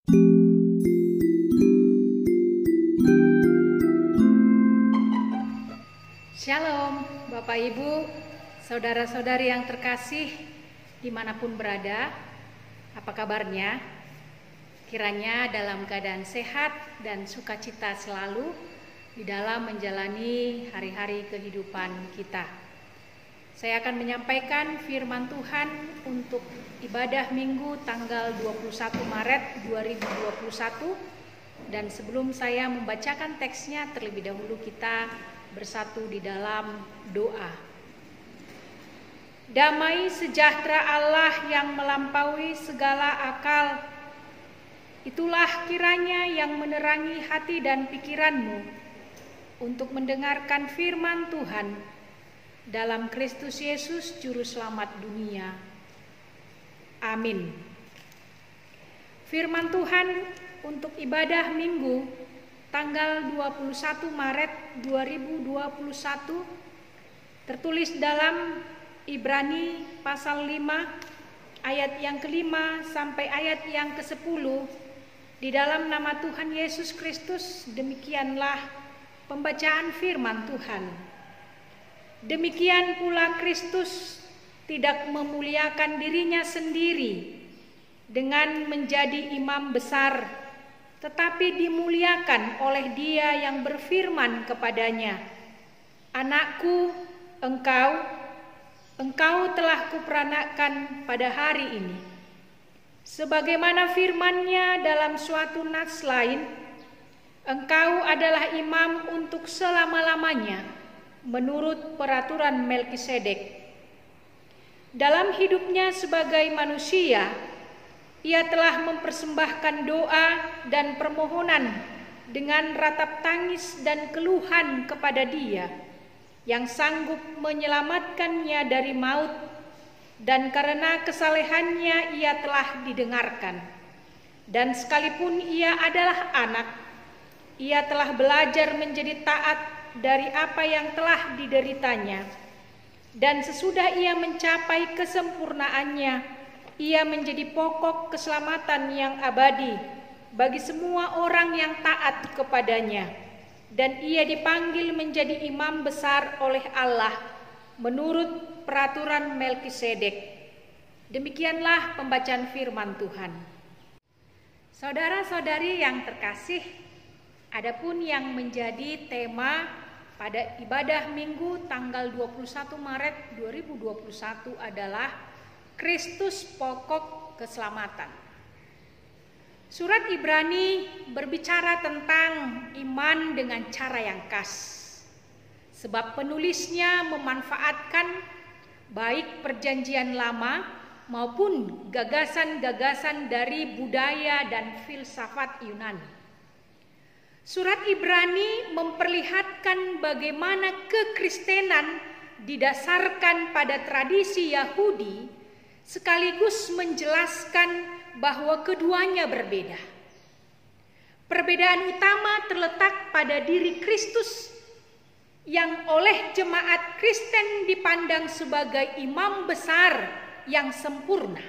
Shalom Bapak Ibu, saudara-saudari yang terkasih dimanapun berada, apa kabarnya? Kiranya dalam keadaan sehat dan sukacita selalu di dalam menjalani hari-hari kehidupan kita. Saya akan menyampaikan firman Tuhan untuk ibadah Minggu tanggal 21 Maret 2021. Dan sebelum saya membacakan teksnya, terlebih dahulu kita bersatu di dalam doa. Damai sejahtera Allah yang melampaui segala akal, itulah kiranya yang menerangi hati dan pikiranmu untuk mendengarkan firman Tuhan dalam Kristus Yesus Juru Selamat dunia. Amin. Firman Tuhan untuk ibadah Minggu tanggal 21 Maret 2021 tertulis dalam Ibrani pasal 5 ayat yang ke-5 sampai ayat yang ke-10. Di dalam nama Tuhan Yesus Kristus, demikianlah pembacaan firman Tuhan. Demikian pula Kristus tidak memuliakan dirinya sendiri dengan menjadi imam besar, tetapi dimuliakan oleh Dia yang berfirman kepadanya, "Anakku, engkau telah kuperanakkan pada hari ini." Sebagaimana firman-Nya dalam suatu nats lain, "Engkau adalah imam untuk selama-lamanya menurut peraturan Melkisedek." Dalam hidupnya sebagai manusia, Ia telah mempersembahkan doa dan permohonan dengan ratap tangis dan keluhan kepada Dia yang sanggup menyelamatkannya dari maut, dan karena kesalehannya Ia telah didengarkan. Dan sekalipun Ia adalah anak, Ia telah belajar menjadi taat dari apa yang telah dideritanya. Dan sesudah Ia mencapai kesempurnaannya, Ia menjadi pokok keselamatan yang abadi bagi semua orang yang taat kepadanya. Dan Ia dipanggil menjadi imam besar oleh Allah menurut peraturan Melkisedek. Demikianlah pembacaan firman Tuhan. Saudara-saudari yang terkasih, adapun yang menjadi tema pada ibadah Minggu tanggal 21 Maret 2021 adalah Kristus pokok keselamatan. Surat Ibrani berbicara tentang iman dengan cara yang khas, sebab penulisnya memanfaatkan baik perjanjian lama maupun gagasan-gagasan dari budaya dan filsafat Yunani. Surat Ibrani memperlihatkan bagaimana kekristenan didasarkan pada tradisi Yahudi, sekaligus menjelaskan bahwa keduanya berbeda. Perbedaan utama terletak pada diri Kristus yang oleh jemaat Kristen dipandang sebagai imam besar yang sempurna.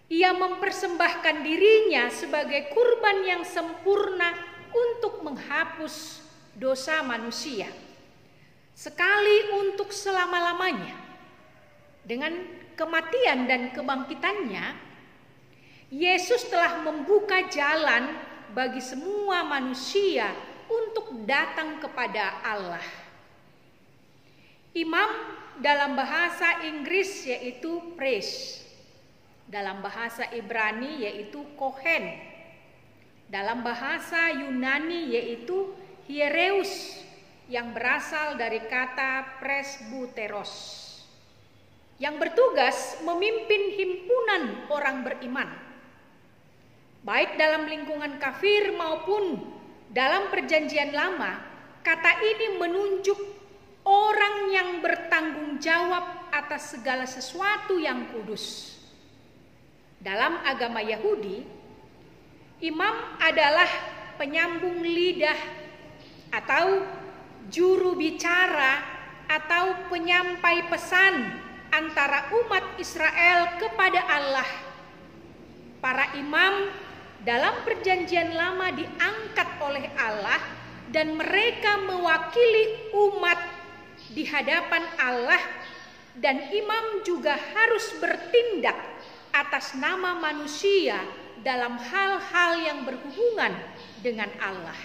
Ia mempersembahkan dirinya sebagai kurban yang sempurna untuk menghapus dosa manusia, sekali untuk selama-lamanya. Dengan kematian dan kebangkitannya, Yesus telah membuka jalan bagi semua manusia untuk datang kepada Allah. Imam dalam bahasa Inggris yaitu priest, dalam bahasa Ibrani yaitu kohen, dalam bahasa Yunani yaitu hiereus yang berasal dari kata presbuteros, yang bertugas memimpin himpunan orang beriman, baik dalam lingkungan kafir maupun dalam perjanjian lama. Kata ini menunjuk orang yang bertanggung jawab atas segala sesuatu yang kudus. Dalam agama Yahudi, imam adalah penyambung lidah atau juru bicara atau penyampai pesan antara umat Israel kepada Allah. Para imam dalam perjanjian lama diangkat oleh Allah dan mereka mewakili umat di hadapan Allah, dan imam juga harus bertindak atas nama manusia dalam hal-hal yang berhubungan dengan Allah.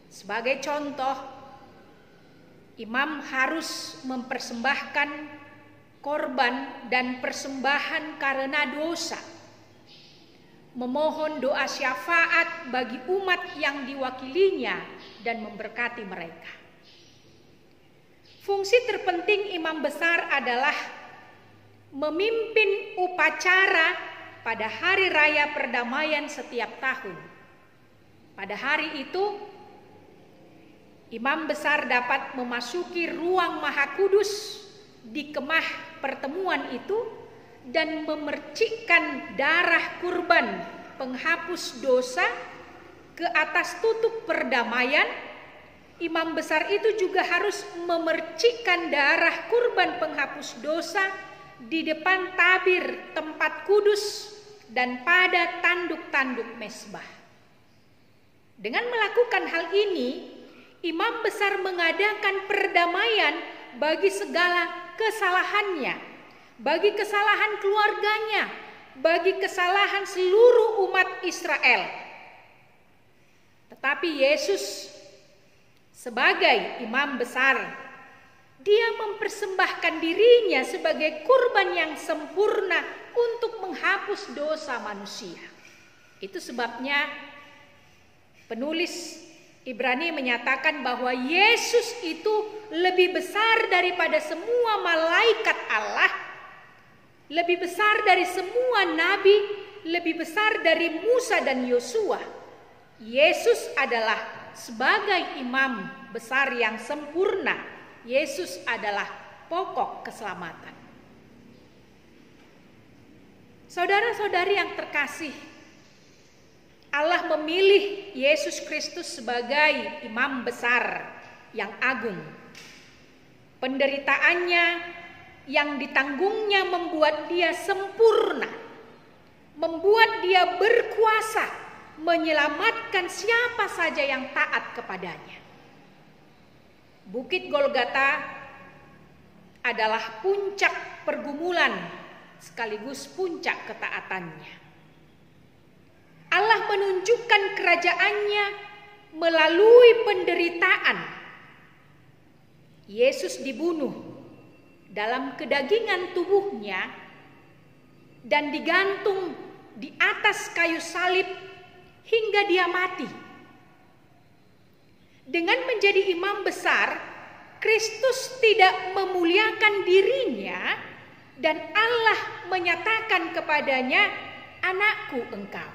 Sebagai contoh, imam harus mempersembahkan korban dan persembahan karena dosa, memohon doa syafaat bagi umat yang diwakilinya dan memberkati mereka. Fungsi terpenting imam besar adalah memimpin upacara pada hari raya perdamaian setiap tahun. Pada hari itu, imam besar dapat memasuki ruang Maha Kudus di kemah pertemuan itu dan memercikkan darah kurban penghapus dosa ke atas tutup perdamaian. Imam besar itu juga harus memercikkan darah kurban penghapus dosa di depan tabir tempat kudus dan pada tanduk-tanduk mezbah. Dengan melakukan hal ini, imam besar mengadakan perdamaian bagi segala kesalahannya, bagi kesalahan keluarganya, bagi kesalahan seluruh umat Israel. Tetapi Yesus sebagai imam besar, dia mempersembahkan dirinya sebagai kurban yang sempurna untuk menghapus dosa manusia. Itu sebabnya penulis Ibrani menyatakan bahwa Yesus itu lebih besar daripada semua malaikat Allah, lebih besar dari semua nabi, lebih besar dari Musa dan Yosua. Yesus adalah sebagai imam besar yang sempurna. Yesus adalah pokok keselamatan. Saudara-saudari yang terkasih, Allah memilih Yesus Kristus sebagai imam besar yang agung. Penderitaannya yang ditanggungnya membuat dia sempurna, membuat dia berkuasa menyelamatkan siapa saja yang taat kepadanya. Bukit Golgota adalah puncak pergumulan sekaligus puncak ketaatannya. Allah menunjukkan kerajaannya melalui penderitaan. Yesus dibunuh dalam kedagingan tubuhnya dan digantung di atas kayu salib hingga dia mati. Dengan menjadi imam besar, Kristus tidak memuliakan dirinya dan Allah menyatakan kepadanya, "Anakku engkau."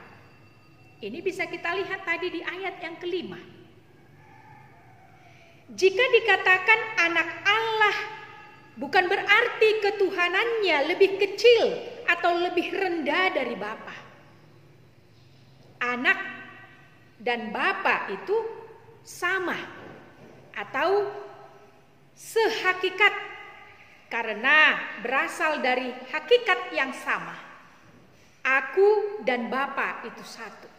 Ini bisa kita lihat tadi di ayat yang kelima. Jika dikatakan anak Allah, bukan berarti ketuhanannya lebih kecil atau lebih rendah dari Bapa. Anak dan Bapa itu sama atau sehakikat karena berasal dari hakikat yang sama. Aku dan Bapa itu satu.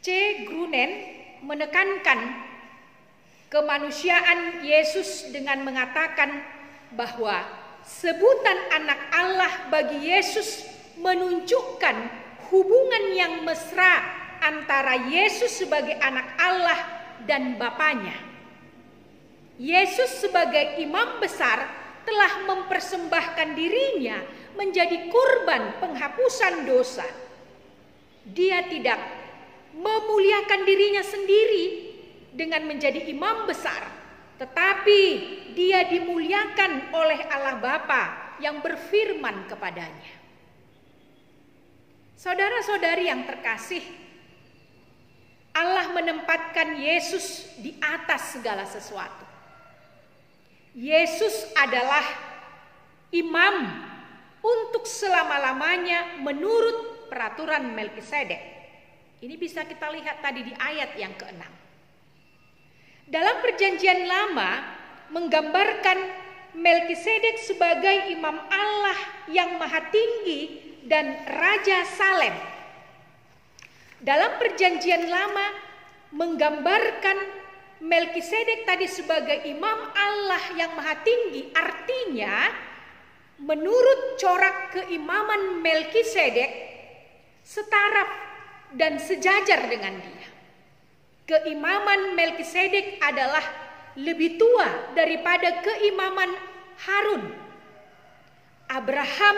C. Grunen menekankan kemanusiaan Yesus dengan mengatakan bahwa sebutan anak Allah bagi Yesus menunjukkan hubungan yang mesra antara Yesus sebagai anak Allah dan Bapanya. Yesus sebagai imam besar telah mempersembahkan dirinya menjadi kurban penghapusan dosa. Dia tidak memuliakan dirinya sendiri dengan menjadi imam besar, tetapi dia dimuliakan oleh Allah Bapa yang berfirman kepadanya. Saudara-saudari yang terkasih, Allah menempatkan Yesus di atas segala sesuatu. Yesus adalah imam untuk selama-lamanya menurut peraturan Melkisedek. Ini bisa kita lihat tadi di ayat yang ke-6. Dalam perjanjian lama menggambarkan Melkisedek sebagai imam Allah yang maha tinggi dan Raja Salem. Dalam Perjanjian Lama menggambarkan Melkisedek tadi sebagai imam Allah yang maha tinggi, artinya menurut corak keimaman Melkisedek setara dan sejajar dengan dia. Keimaman Melkisedek adalah lebih tua daripada keimaman Harun. Abraham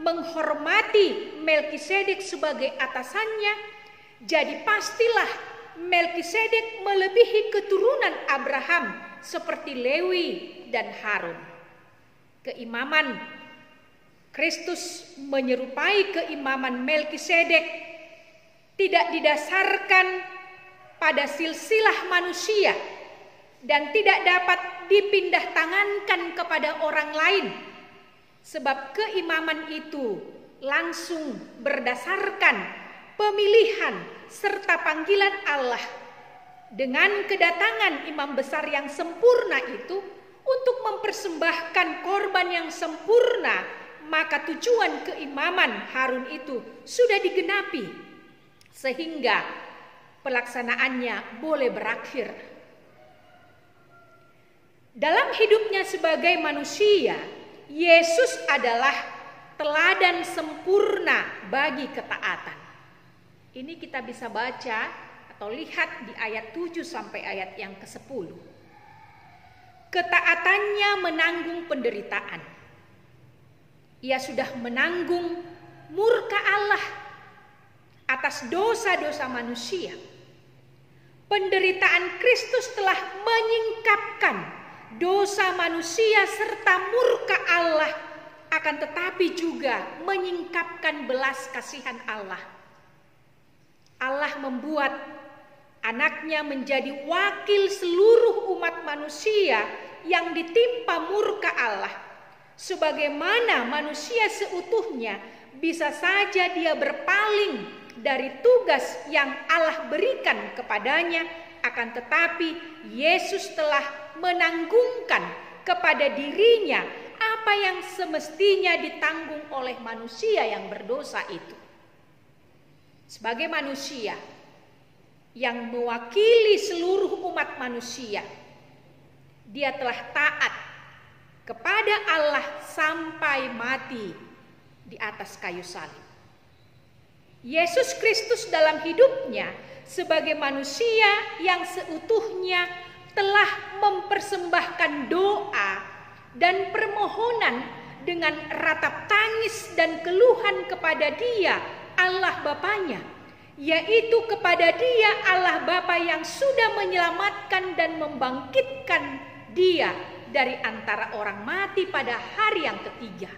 menghormati Melkisedek sebagai atasannya, jadi pastilah Melkisedek melebihi keturunan Abraham seperti Lewi dan Harun. Keimaman Kristus menyerupai keimaman Melkisedek tidak didasarkan pada silsilah manusia dan tidak dapat dipindah tangankan kepada orang lain, sebab keimaman itu langsung berdasarkan pemilihan serta panggilan Allah. Dengan kedatangan imam besar yang sempurna itu untuk mempersembahkan korban yang sempurna, maka tujuan keimaman Harun itu sudah digenapi sehingga pelaksanaannya boleh berakhir. Dalam hidupnya sebagai manusia, Yesus adalah teladan sempurna bagi ketaatan. Ini kita bisa baca atau lihat di ayat 7 sampai ayat yang ke-10. Ketaatannya menanggung penderitaan. Ia sudah menanggung murka Allah atas dosa-dosa manusia. Penderitaan Kristus telah menyingkapkan dosa manusia serta murka Allah, akan tetapi juga menyingkapkan belas kasihan Allah. Allah membuat anaknya menjadi wakil seluruh umat manusia yang ditimpa murka Allah. Sebagaimana manusia seutuhnya bisa saja dia berpaling dari tugas yang Allah berikan kepadanya, akan tetapi Yesus telah menanggungkan kepada dirinya apa yang semestinya ditanggung oleh manusia yang berdosa itu. Sebagai manusia yang mewakili seluruh umat manusia, dia telah taat kepada Allah sampai mati di atas kayu salib. Yesus Kristus dalam hidupnya sebagai manusia yang seutuhnya telah mempersembahkan doa dan permohonan dengan ratap tangis dan keluhan kepada Dia, Allah Bapanya, yaitu kepada Dia Allah Bapa yang sudah menyelamatkan dan membangkitkan Dia dari antara orang mati pada hari yang ketiga.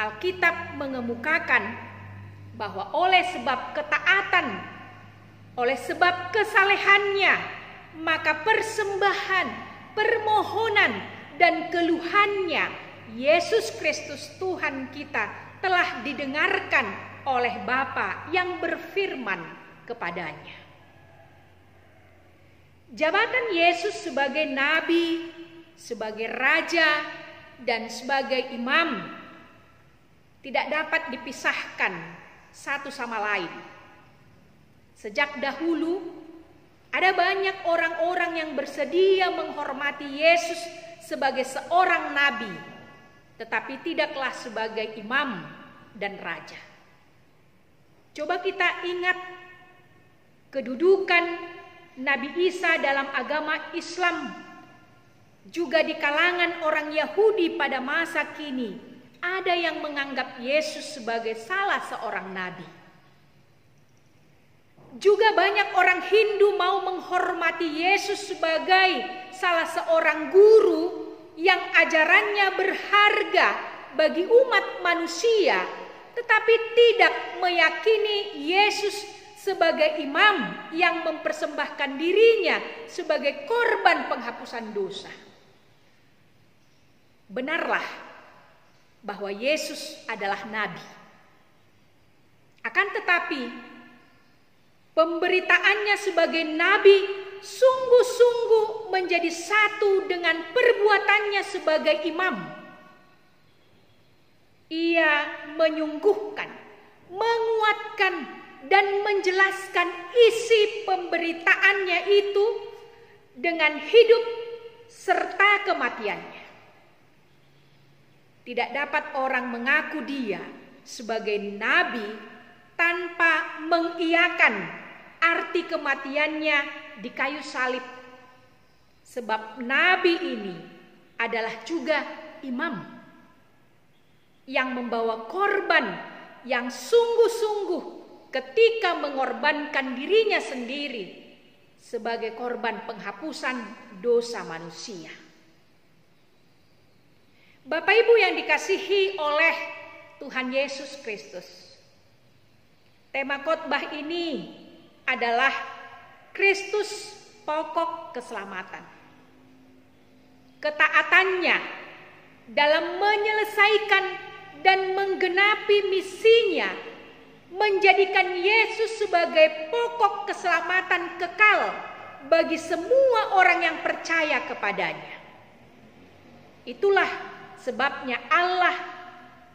Alkitab mengemukakan bahwa oleh sebab ketaatan, oleh sebab kesalehannya, maka persembahan, permohonan, dan keluhannya Yesus Kristus Tuhan kita telah didengarkan oleh Bapa yang berfirman kepadanya. Jabatan Yesus sebagai nabi, sebagai raja, dan sebagai imam tidak dapat dipisahkan satu sama lain. Sejak dahulu ada banyak orang-orang yang bersedia menghormati Yesus sebagai seorang nabi, tetapi tidaklah sebagai imam dan raja. Coba kita ingat kedudukan Nabi Isa dalam agama Islam, juga di kalangan orang Yahudi pada masa kini, ada yang menganggap Yesus sebagai salah seorang nabi. Juga banyak orang Hindu mau menghormati Yesus sebagai salah seorang guru yang ajarannya berharga bagi umat manusia, tetapi tidak meyakini Yesus sebagai imam yang mempersembahkan dirinya sebagai korban penghapusan dosa. Benarlah bahwa Yesus adalah nabi. Akan tetapi pemberitaannya sebagai nabi sungguh-sungguh menjadi satu dengan perbuatannya sebagai imam. Ia menyungguhkan, menguatkan, dan menjelaskan isi pemberitaannya itu dengan hidup serta kematiannya. Tidak dapat orang mengaku dia sebagai nabi tanpa mengiyakan arti kematiannya di kayu salib. Sebab nabi ini adalah juga imam yang membawa korban yang sungguh-sungguh ketika mengorbankan dirinya sendiri sebagai korban penghapusan dosa manusia. Bapak Ibu yang dikasihi oleh Tuhan Yesus Kristus, tema khotbah ini adalah Kristus pokok keselamatan. Ketaatannya dalam menyelesaikan dan menggenapi misinya menjadikan Yesus sebagai pokok keselamatan kekal bagi semua orang yang percaya kepadanya. Itulah sebabnya Allah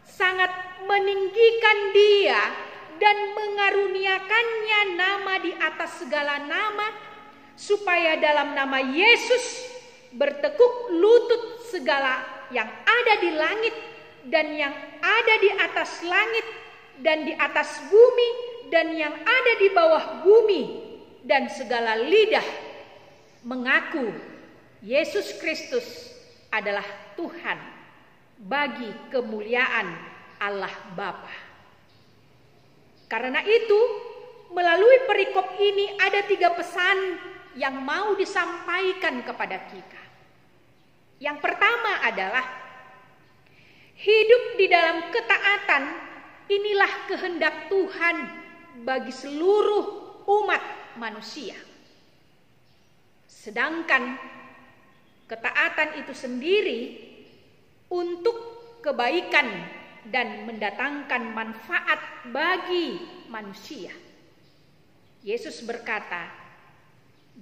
sangat meninggikan dia dan mengaruniakannya nama di atas segala nama, supaya dalam nama Yesus bertekuk lutut segala yang ada di langit dan yang ada di atas langit dan di atas bumi dan yang ada di bawah bumi, dan segala lidah mengaku Yesus Kristus adalah Tuhan bagi kemuliaan Allah Bapa. Karena itu, melalui perikop ini ada 3 pesan yang mau disampaikan kepada kita. Yang pertama adalah hidup di dalam ketaatan inilah kehendak Tuhan bagi seluruh umat manusia. Sedangkan ketaatan itu sendiri untuk kebaikan dan mendatangkan manfaat bagi manusia. Yesus berkata,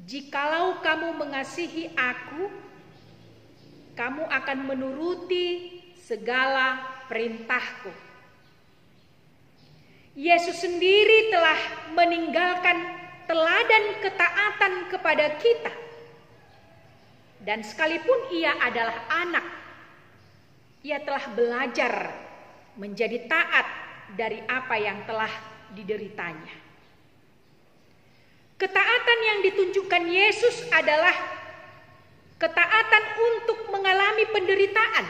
"Jikalau kamu mengasihi aku, kamu akan menuruti segala perintahku." Yesus sendiri telah meninggalkan teladan ketaatan kepada kita. Dan sekalipun ia adalah anak, ia telah belajar menjadi taat dari apa yang telah dideritanya. Ketaatan yang ditunjukkan Yesus adalah ketaatan untuk mengalami penderitaan.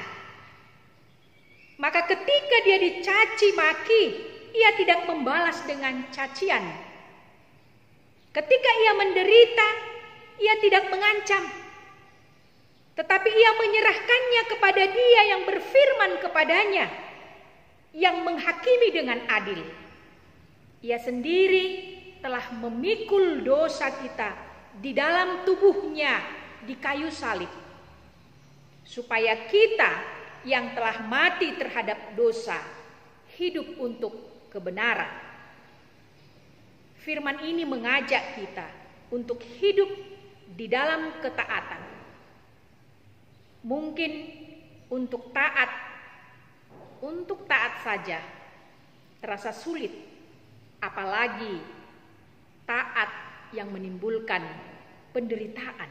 Maka ketika dia dicaci maki, ia tidak membalas dengan cacian. Ketika ia menderita, ia tidak mengancam, tetapi ia menyerahkannya kepada Dia yang berfirman kepadanya, yang menghakimi dengan adil. Ia sendiri telah memikul dosa kita di dalam tubuhnya di kayu salib, supaya kita yang telah mati terhadap dosa hidup untuk kebenaran. Firman ini mengajak kita untuk hidup di dalam ketaatan. Mungkin untuk taat saja terasa sulit, apalagi taat yang menimbulkan penderitaan.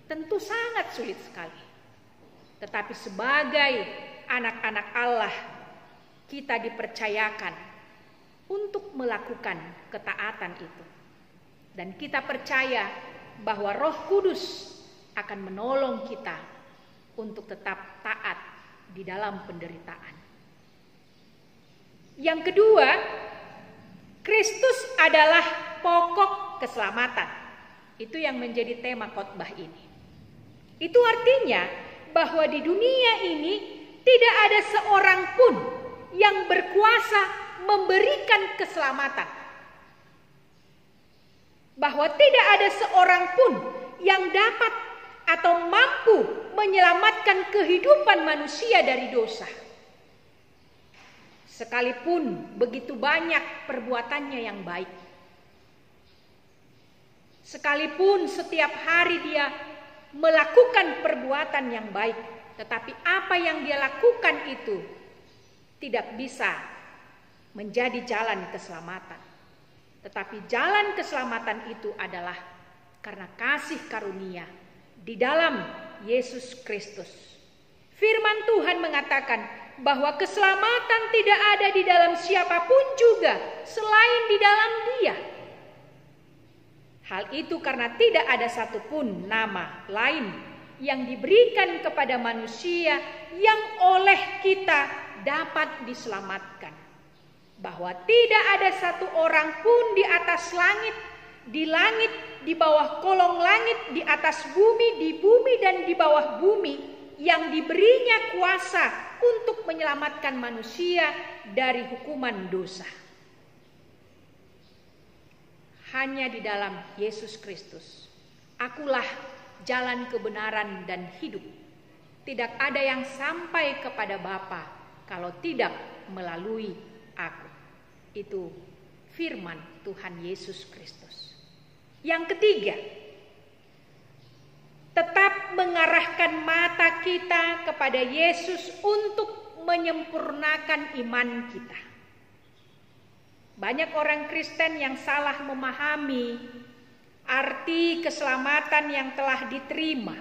Tentu sangat sulit sekali. Tetapi sebagai anak-anak Allah, kita dipercayakan untuk melakukan ketaatan itu. Dan kita percaya bahwa Roh Kudus akan menolong kita untuk tetap taat di dalam penderitaan. Yang kedua, Kristus adalah pokok keselamatan. Itu yang menjadi tema khotbah ini. Itu artinya bahwa di dunia ini tidak ada seorang pun yang berkuasa memberikan keselamatan. Bahwa tidak ada seorang pun yang dapat atau mampu menyelamatkan kehidupan manusia dari dosa. Sekalipun begitu banyak perbuatannya yang baik. Sekalipun setiap hari dia melakukan perbuatan yang baik, tetapi apa yang dia lakukan itu tidak bisa menjadi jalan keselamatan. Tetapi jalan keselamatan itu adalah karena kasih karunia di dalam Yesus Kristus. Firman Tuhan mengatakan bahwa keselamatan tidak ada di dalam siapapun juga selain di dalam Dia. Hal itu karena tidak ada satupun nama lain yang diberikan kepada manusia yang oleh kita dapat diselamatkan. Bahwa tidak ada satu orang pun di atas langit, di bawah kolong langit, di atas bumi, di bumi dan di bawah bumi yang diberinya kuasa untuk menyelamatkan manusia dari hukuman dosa. Hanya di dalam Yesus Kristus. Akulah jalan kebenaran dan hidup. Tidak ada yang sampai kepada Bapa kalau tidak melalui aku. Itu firman Tuhan Yesus Kristus. Yang ketiga, tetap mengarahkan mata kita kepada Yesus untuk menyempurnakan iman kita. Banyak orang Kristen yang salah memahami arti keselamatan yang telah diterima.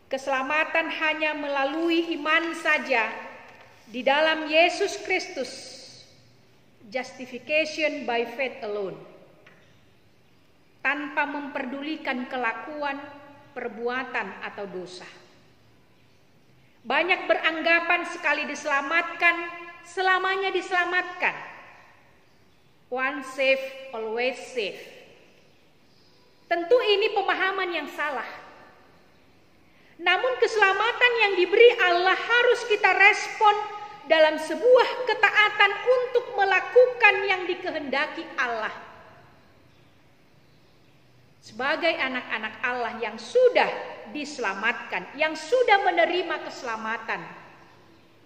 Keselamatan hanya melalui iman saja di dalam Yesus Kristus. Justification by faith alone. Tanpa memperdulikan kelakuan, perbuatan atau dosa. Banyak beranggapan sekali diselamatkan, selamanya diselamatkan. Once saved, always saved. Tentu ini pemahaman yang salah. Namun keselamatan yang diberi Allah harus kita respon dalam sebuah ketaatan untuk melakukan yang dikehendaki Allah. Sebagai anak-anak Allah yang sudah diselamatkan, yang sudah menerima keselamatan,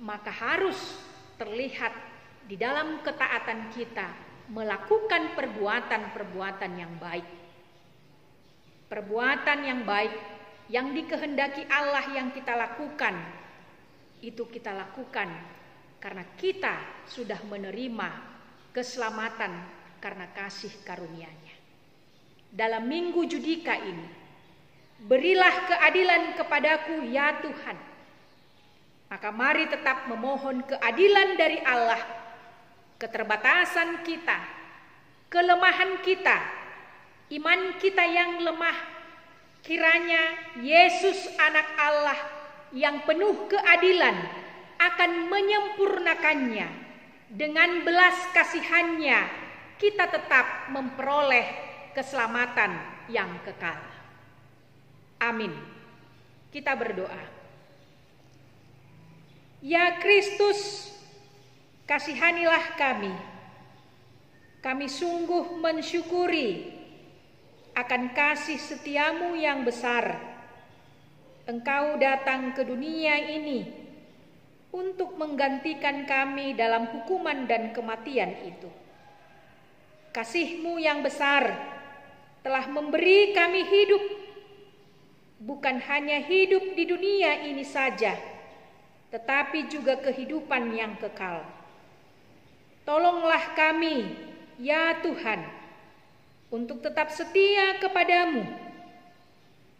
maka harus terlihat di dalam ketaatan kita melakukan perbuatan-perbuatan yang baik. Perbuatan yang baik yang dikehendaki Allah yang kita lakukan, itu kita lakukan karena kita sudah menerima keselamatan karena kasih karunia-Nya. Dalam minggu Judika ini, berilah keadilan kepadaku ya Tuhan. Maka mari tetap memohon keadilan dari Allah. Keterbatasan kita, kelemahan kita, iman kita yang lemah, kiranya Yesus anak Allah yang penuh keadilan akan menyempurnakannya. Dengan belas kasihannya kita tetap memperoleh keselamatan yang kekal. Amin. Kita berdoa. Ya Kristus, kasihanilah kami. Kami sungguh mensyukuri akan kasih setiamu yang besar. Engkau datang ke dunia ini untuk menggantikan kami dalam hukuman dan kematian itu. Kasih-Mu yang besar telah memberi kami hidup, bukan hanya hidup di dunia ini saja, tetapi juga kehidupan yang kekal. Tolonglah kami, ya Tuhan, untuk tetap setia kepadamu.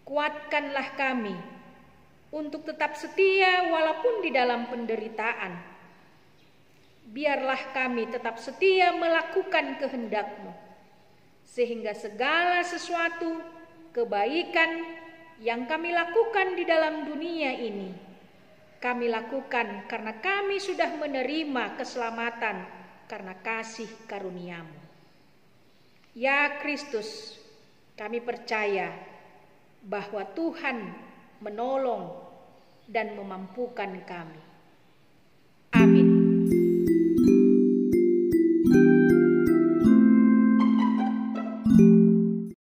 Kuatkanlah kami untuk tetap setia walaupun di dalam penderitaan. Biarlah kami tetap setia melakukan kehendak-Mu, sehingga segala sesuatu kebaikan yang kami lakukan di dalam dunia ini, kami lakukan karena kami sudah menerima keselamatan karena kasih karunia-Mu. Ya Kristus, kami percaya bahwa Tuhan menolong dan memampukan kami.